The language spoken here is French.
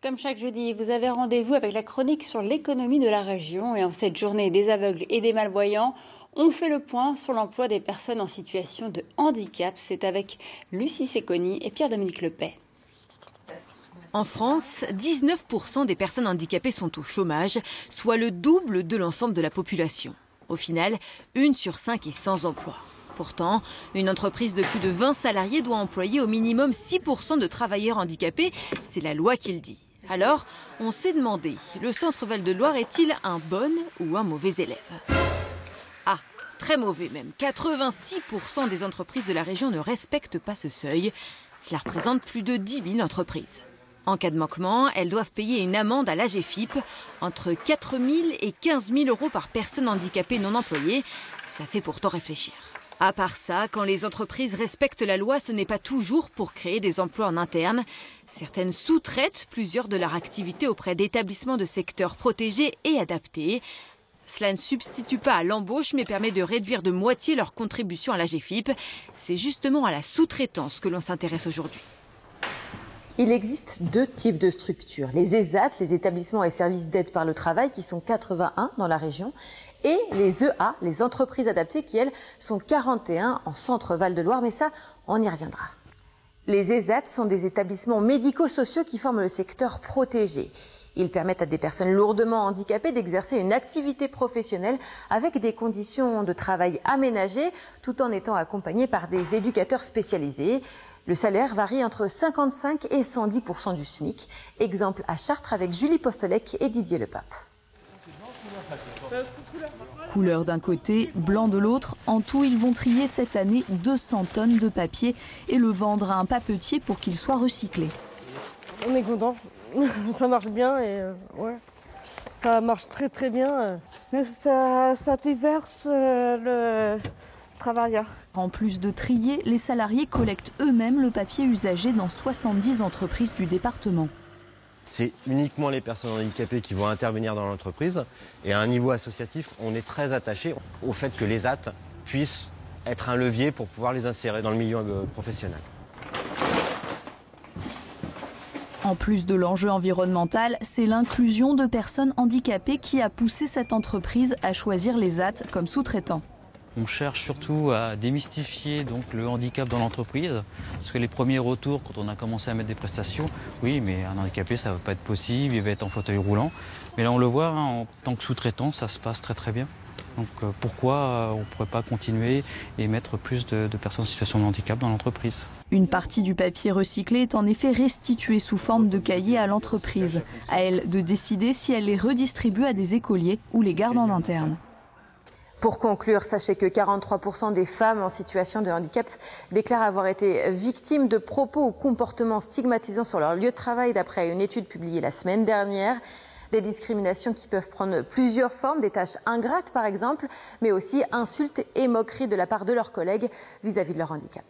Comme chaque jeudi, vous avez rendez-vous avec la chronique sur l'économie de la région. Et en cette journée des aveugles et des malvoyants, on fait le point sur l'emploi des personnes en situation de handicap. C'est avec Lucie Secconi et Pierre-Dominique Lepay. En France, 19% des personnes handicapées sont au chômage, soit le double de l'ensemble de la population. Au final, 1 sur 5 est sans emploi. Pourtant, une entreprise de plus de 20 salariés doit employer au minimum 6% de travailleurs handicapés. C'est la loi qui le dit. Alors, on s'est demandé, le Centre Val-de-Loire est-il un bon ou un mauvais élève? Ah, très mauvais même. 86% des entreprises de la région ne respectent pas ce seuil. Cela représente plus de 10 000 entreprises. En cas de manquement, elles doivent payer une amende à l'AGEFIP, entre 4 000 et 15 000 euros par personne handicapée non employée. Ça fait pourtant réfléchir. À part ça, quand les entreprises respectent la loi, ce n'est pas toujours pour créer des emplois en interne. Certaines sous-traitent plusieurs de leurs activités auprès d'établissements de secteurs protégés et adaptés. Cela ne substitue pas à l'embauche, mais permet de réduire de moitié leur contribution à l'AGEFIP. C'est justement à la sous-traitance que l'on s'intéresse aujourd'hui. Il existe 2 types de structures. Les ESAT, les établissements et services d'aide par le travail, qui sont 81 dans la région, et les EA, les entreprises adaptées, qui, elles, sont 41 en centre Val-de-Loire. Mais ça, on y reviendra. Les ESAT sont des établissements médico-sociaux qui forment le secteur protégé. Ils permettent à des personnes lourdement handicapées d'exercer une activité professionnelle avec des conditions de travail aménagées, tout en étant accompagnés par des éducateurs spécialisés. Le salaire varie entre 55 et 110% du SMIC. Exemple à Chartres avec Julie Postolec et Didier Lepape. Couleur d'un côté, blanc de l'autre. En tout, ils vont trier cette année 200 tonnes de papier et le vendre à un papetier pour qu'il soit recyclé. On est content, ça marche bien et ouais, ça marche très très bien. Ça satisverse le travailleur. En plus de trier, les salariés collectent eux-mêmes le papier usagé dans 70 entreprises du département. C'est uniquement les personnes handicapées qui vont intervenir dans l'entreprise. Et à un niveau associatif, on est très attaché au fait que les AT puissent être un levier pour pouvoir les insérer dans le milieu professionnel. En plus de l'enjeu environnemental, c'est l'inclusion de personnes handicapées qui a poussé cette entreprise à choisir les AT comme sous-traitants. On cherche surtout à démystifier donc, le handicap dans l'entreprise. Parce que les premiers retours, quand on a commencé à mettre des prestations, oui, mais un handicapé, ça ne va pas être possible, il va être en fauteuil roulant. Mais là, on le voit, hein, en tant que sous-traitant, ça se passe très très bien. Donc pourquoi on ne pourrait pas continuer et mettre plus de personnes en situation de handicap dans l'entreprise? Une partie du papier recyclé est en effet restituée sous forme de cahier à l'entreprise. À elle de décider si elle les redistribue à des écoliers ou les garde en interne. Pour conclure, sachez que 43% des femmes en situation de handicap déclarent avoir été victimes de propos ou comportements stigmatisants sur leur lieu de travail, d'après une étude publiée la semaine dernière. Des discriminations qui peuvent prendre plusieurs formes, des tâches ingrates par exemple, mais aussi insultes et moqueries de la part de leurs collègues vis-à-vis de leur handicap.